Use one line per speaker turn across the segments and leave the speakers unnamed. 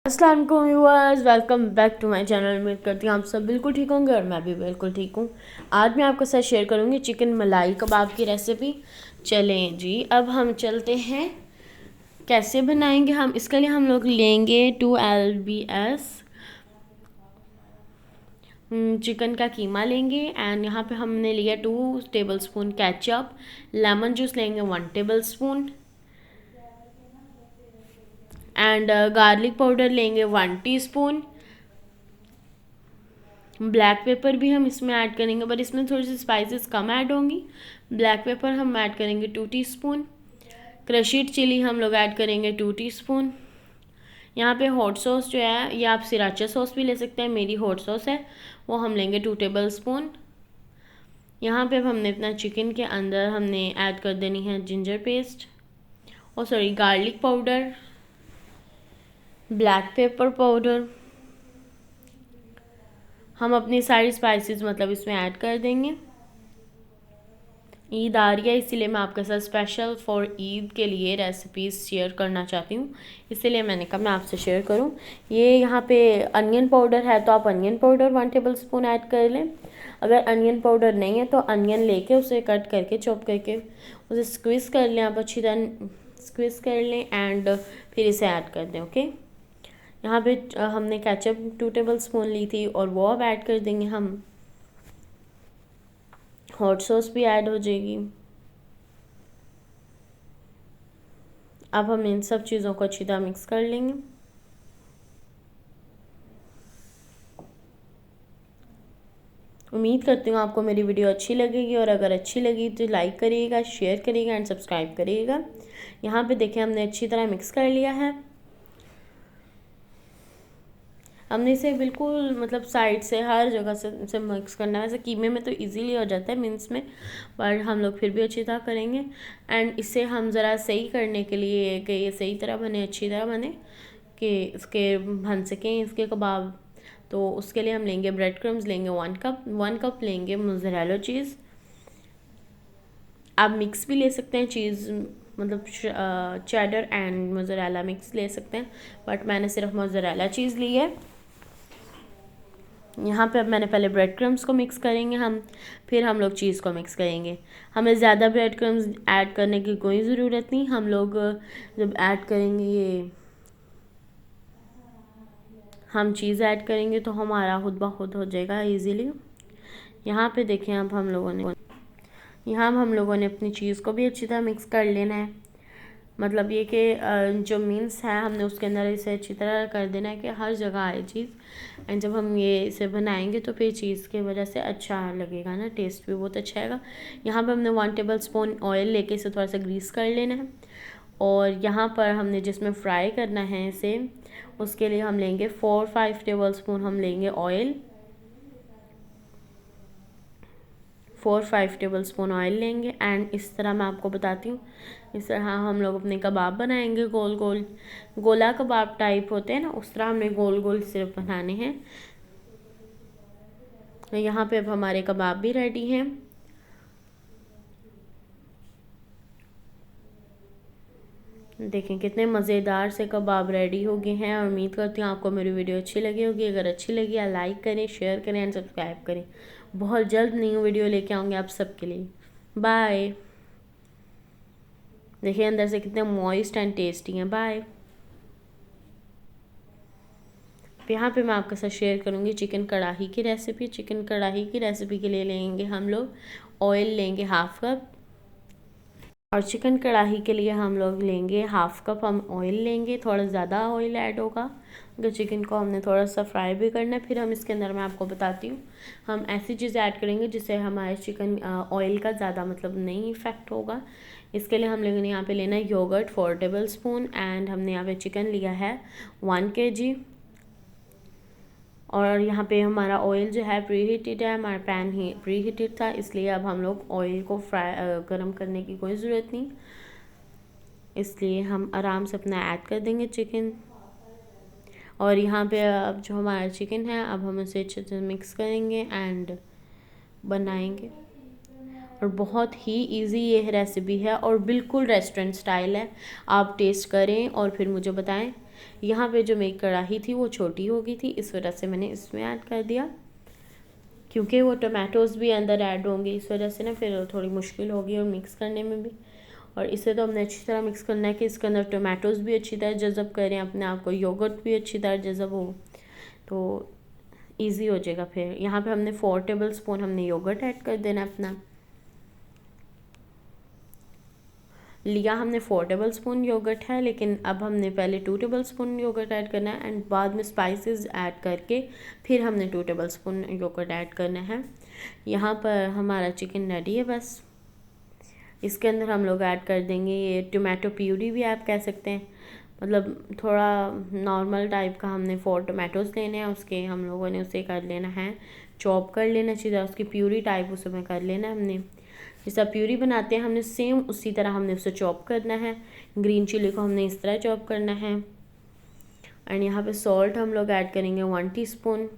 अस्सलाम वालेकुम viewers, welcome back to my channel. उम्मीद करती हूँ आप सब बिल्कुल ठीक होंगे और मैं भी बिल्कुल ठीक हूँ। आज मैं आपके साथ शेयर करूँगी चिकन मलाई कबाब की रेसिपी। चलें जी, अब हम चलते हैं कैसे बनाएंगे। हम इसके लिए हम लोग लेंगे 2 lbs चिकन का कीमा लेंगे। एंड यहाँ पे हमने लिया 2 टेबलस्पून केचप। लेमन जूस लेंगे 1 टेबलस्पून। एंड गार्लिक पाउडर लेंगे 1 टीस्पून। ब्लैक पेपर भी हम इसमें ऐड करेंगे, पर इसमें थोड़ी सी स्पाइसेस कम ऐड होंगी। ब्लैक पेपर हम ऐड करेंगे 2 टीस्पून। क्रशीड चिली हम लोग ऐड करेंगे 2 टीस्पून। यहाँ पे हॉट सॉस जो है, या आप सिराचा सॉस भी ले सकते हैं, मेरी हॉट सॉस है, वो हम लेंगे 2 टेबलस्पून। यहाँ पे अब हमने अपना चिकन के अंदर हमने ऐड कर देनी है जिंजर पेस्ट, और sorry garlic powder, black pepper powder. हम अपनी सारी स्पाइसेस मतलब इसमें ऐड कर देंगे। ईद आ रही है, इसीलिए मैं आपके साथ स्पेशल फॉर ईद के लिए रेसिपीज़ शेयर करना चाहती हूँ, इसीलिए मैंने कहा मैं आपसे शेयर करूँ। ये यहाँ पे अनियन पाउडर है तो आप अनियन पाउडर 1 टेबलस्पून ऐड कर लें। अगर अनियन पाउडर नहीं है तो अनियन लेके उसे कट करके चॉप करके उसे स्क्विज़ कर लें, आप अच्छी तरह स्क्विज़ कर लें एंड फिर इसे ऐड कर दें। ओके, यहाँ पे हमने केचप 2 टेबलस्पून ली थी और वो अब ऐड कर देंगे हम। हॉट सॉस भी ऐड हो जाएगी। अब हम इन सब चीज़ों को अच्छी तरह मिक्स कर लेंगे। उम्मीद करती हूँ आपको मेरी वीडियो अच्छी लगेगी, और अगर अच्छी लगी तो लाइक करिएगा, शेयर करिएगा एंड सब्सक्राइब करिएगा। यहाँ पे देखिए हमने अच्छी तरह मिक्स कर लिया है। हमने इसे बिल्कुल मतलब साइड से हर जगह से मिक्स करना है। वैसे कीमे में तो इजीली हो जाता है, मिन्स में, पर हम लोग फिर भी अच्छी तरह करेंगे। एंड इसे हम ज़रा सही करने के लिए कि ये सही तरह बने, अच्छी तरह बने, कि इसके बन सकें इसके कबाब, तो उसके लिए हम लेंगे ब्रेड क्रम्स लेंगे 1 कप लेंगे मोज़रेला चीज़। आप मिक्स भी ले सकते हैं चीज़, मतलब चेडर एंड मोज़रेला मिक्स ले सकते हैं, बट मैंने सिर्फ मोज़रेला चीज़ ली है। यहाँ पे अब मैंने पहले ब्रेड क्रम्स को मिक्स करेंगे हम, फिर हम लोग चीज़ को मिक्स करेंगे। हमें ज़्यादा ब्रेड क्रम्स ऐड करने की कोई ज़रूरत नहीं। हम लोग जब ऐड करेंगे ये हम चीज़ ऐड करेंगे तो हमारा खुद ब खुद हो जाएगा ईज़िली। यहाँ पे देखें अब हम लोगों ने अपनी चीज़ को भी अच्छी तरह मिक्स कर लेना है। मतलब ये कि जो मीन्स है हमने उसके अंदर इसे अच्छी तरह कर देना है कि हर जगह आए चीज़। एंड जब हम ये इसे बनाएंगे तो फिर चीज़ की वजह से अच्छा लगेगा ना, टेस्ट भी बहुत अच्छा आएगा। यहाँ पे हमने 1 टेबलस्पून ऑयल लेके इसे थोड़ा सा ग्रीस कर लेना है। और यहाँ पर हमने जिसमें फ्राई करना है इसे, उसके लिए हम लेंगे 4-5 टेबलस्पून हम लेंगे ऑयल। 4-5 टेबलस्पून ऑयल लेंगे। एंड इस तरह मैं आपको बताती हूँ, इस तरह हम लोग अपने कबाब बनाएंगे। गोल गोल गोला कबाब टाइप होते हैं ना, उस तरह हमें गोल गोल सिर्फ बनाने हैं। तो यहाँ पे अब हमारे कबाब भी रेडी हैं। देखें कितने मज़ेदार से कबाब रेडी हो गए हैं, और उम्मीद करती हूँ आपको मेरी वीडियो अच्छी लगी होगी। अगर अच्छी लगी या लाइक करें, शेयर करें एंड सब्सक्राइब करें। बहुत जल्द न्यू वीडियो लेके आऊँगी आप सबके लिए। बाय। देखिए अंदर से कितने मॉइस्ट एंड टेस्टी हैं। बाय। यहाँ पे मैं आपके साथ शेयर करूँगी चिकन कढ़ाई की रेसिपी। चिकन कढ़ाई की रेसिपी के लिए लेंगे हम लोग ऑयल लेंगे 1/2 कप, और चिकन कढ़ाई के लिए हम लोग लेंगे 1/2 कप हम ऑयल लेंगे। थोड़ा ज़्यादा ऑयल ऐड होगा क्योंकि चिकन को हमने थोड़ा सा फ्राई भी करना है। फिर हम इसके अंदर मैं आपको बताती हूँ, हम ऐसी चीज़ें ऐड करेंगे जिससे हमारे चिकन ऑयल का ज़्यादा मतलब नहीं इफ़ेक्ट होगा। इसके लिए हम लेंगे यहाँ पे लेना है योगर्ट 4 टेबलस्पून। एंड हमने यहाँ पे चिकन लिया है 1 kg। और यहाँ पे हमारा ऑयल जो है प्री हीटेड है, हमारा पैन ही प्री हीटेड था, इसलिए अब हम लोग ऑयल को गर्म करने की कोई ज़रूरत नहीं, इसलिए हम आराम से अपना ऐड कर देंगे चिकन। और यहाँ पे अब जो हमारा चिकन है, अब हम उसे अच्छे से मिक्स करेंगे एंड बनाएंगे। और बहुत ही इजी ये रेसिपी है और बिल्कुल रेस्टोरेंट स्टाइल है। आप टेस्ट करें और फिर मुझे बताएं यहाँ पे जो मेरी कढ़ाई थी वो छोटी हो गई थी, इस वजह से मैंने इसमें ऐड कर दिया, क्योंकि वो टमाटोज़ भी अंदर ऐड होंगे, इस वजह से ना फिर थोड़ी मुश्किल होगी और मिक्स करने में भी। और इसे तो हमने अच्छी तरह मिक्स करना है कि इसके अंदर टमाटोज़ भी अच्छी तरह जज़ब करें अपने आप को, योगर्ट भी अच्छी तरह जज़ब हो, तो ईजी हो जाएगा। फिर यहाँ पे हमने 4 टेबल स्पून हमने योगर्ट ऐड कर देना अपना लिया, हमने 4 टेबल स्पून योगर्ट है, लेकिन अब हमने पहले 2 टेबल स्पून योगर्ट ऐड करना है एंड बाद में स्पाइसेस ऐड करके फिर हमने 2 टेबल स्पून योगर्ट ऐड करना है। यहाँ पर हमारा चिकन रेडी है। बस इसके अंदर हम लोग ऐड कर देंगे ये टोमेटो प्यूरी भी आप कह सकते हैं, मतलब थोड़ा नॉर्मल टाइप का हमने 4 टोमेटोज़ लेने हैं, उसके हम लोगों ने उसे कर लेना है, चॉप कर लेना चाहिए, उसकी प्यूरी टाइप उसमें कर लेना है हमने। जैसा प्यूरी बनाते हैं हमने सेम उसी तरह हमने उसे चॉप करना है। ग्रीन चिली को हमने इस तरह चॉप करना है। एंड यहाँ पे सॉल्ट हम लोग ऐड करेंगे 1 टीस्पून,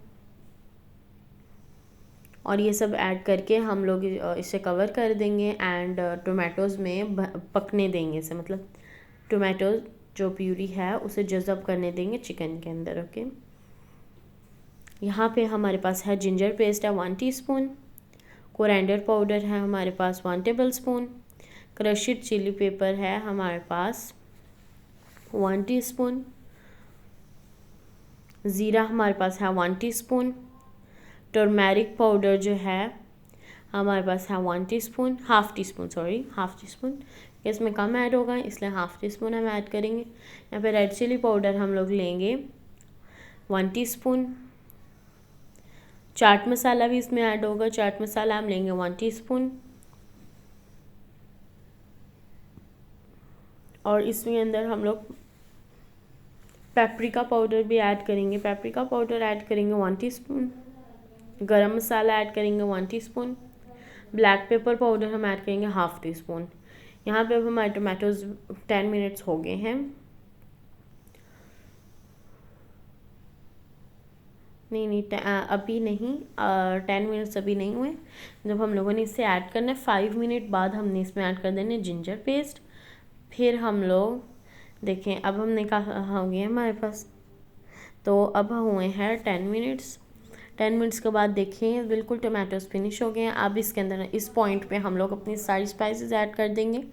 और ये सब ऐड करके हम लोग इसे कवर कर देंगे एंड टोमेटोज़ में पकने देंगे इसे, मतलब टोमेटोज़ जो प्यूरी है उसे जज़ब करने देंगे चिकन के अंदर। ओके, यहाँ पे हमारे पास है जिंजर पेस्ट है 1 टीस्पून, कोरिएंडर पाउडर है हमारे पास 1 tablespoon, crushed chili pepper है हमारे पास 1 टीस्पून, ज़ीरा हमारे पास है 1 टीस्पून, टर्मेरिक पाउडर जो है हमारे पास है 1 टीस्पून, हाफ़ टीस्पून, इसमें कम ऐड होगा इसलिए हाफ़ टीस्पून हम ऐड करेंगे। यहाँ पे रेड चिली पाउडर हम लोग लेंगे 1 टीस्पून, चाट मसाला भी इसमें ऐड होगा, चाट मसाला हम लेंगे 1 टीस्पून, और इसमें अंदर हम लोग पेपरिका पाउडर भी ऐड करेंगे, 1 टीस्पून, गरम मसाला ऐड करेंगे 1 टीस्पून, ब्लैक पेपर पाउडर हम ऐड करेंगे हाफ़ टीस्पून। यहाँ पे अब हमारे टोमेटोज़ 10 मिनट्स हो गए हैं, नहीं अभी नहीं, 10 मिनट्स अभी नहीं हुए। जब हम लोगों ने इसे ऐड करना है 5 मिनट बाद हमने इसमें ऐड कर देना जिंजर पेस्ट। फिर हम लोग देखें अब हमने कहा हो गए हमारे पास, तो अब हुए हैं 10 मिनट्स के बाद देखें बिल्कुल टोमेटोज़ फिनिश हो गए हैं। अब इसके अंदर इस पॉइंट पे हम लोग अपनी सारी स्पाइसेस ऐड कर देंगे,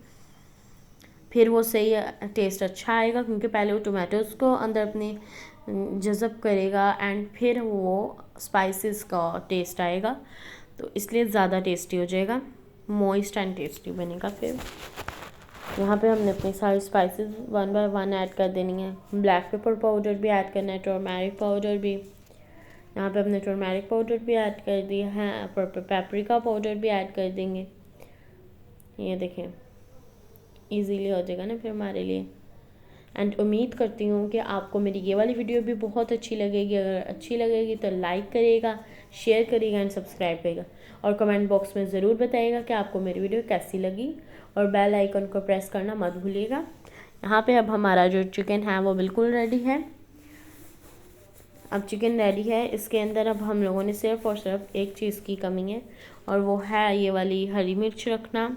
फिर वो सही टेस्ट अच्छा आएगा, क्योंकि पहले वो टोमेटोज़ को अंदर अपने जज़ब करेगा एंड फिर वो स्पाइसेस का टेस्ट आएगा, तो इसलिए ज़्यादा टेस्टी हो जाएगा, मॉइस्ट एंड टेस्टी बनेगा। फिर यहाँ पे हमने अपनी सारी स्पाइसेस 1 बाय 1 ऐड कर देनी है। ब्लैक पेपर पाउडर भी ऐड करना है, टर्मेरिक पाउडर भी, यहाँ पे हमने टर्मेरिक पाउडर भी ऐड कर दिया है, पेपरिका पाउडर भी ऐड कर देंगे। ये देखें इजीली हो जाएगा ना फिर हमारे लिए। एंड उम्मीद करती हूँ कि आपको मेरी ये वाली वीडियो भी बहुत अच्छी लगेगी। अगर अच्छी लगेगी तो लाइक करिएगा, शेयर करिएगा एंड सब्सक्राइब करिएगा, और कमेंट बॉक्स में ज़रूर बताइएगा कि आपको मेरी वीडियो कैसी लगी, और बेल आइकन को प्रेस करना मत भूलिएगा। यहाँ पे अब हमारा जो चिकन है वो बिल्कुल रेडी है। अब चिकन रेडी है, इसके अंदर अब हम लोगों ने सिर्फ और सिर्फ एक चीज़ की कमी है, और वो है ये वाली हरी मिर्च रखना।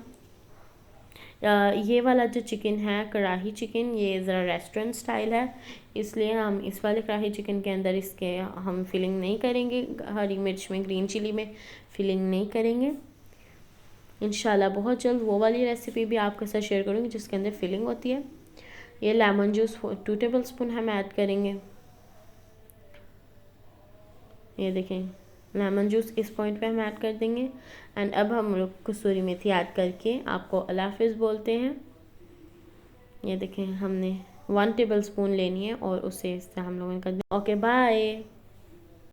ये वाला जो चिकन है कढ़ाई चिकन, ये ज़रा रेस्टोरेंट स्टाइल है, इसलिए हम इस वाले कढ़ाई चिकन के अंदर इसके हम फिलिंग नहीं करेंगे, हरी मिर्च में ग्रीन चिली में फिलिंग नहीं करेंगे। इंशाल्लाह बहुत जल्द वो वाली रेसिपी भी आपके साथ शेयर करूँगी जिसके अंदर फिलिंग होती है। ये लेमन जूस 2 टेबल स्पून हम ऐड करेंगे, ये देखें लेमन जूस इस पॉइंट पे हम ऐड कर देंगे। एंड अब हम लोग कसूरी मेथी ऐड करके आपको अल्लाह हाफिज़ बोलते हैं। ये देखें हमने 1 टेबल स्पून लेनी है और उसे इस तरह हम लोगों ने कर दिया। Okay bye.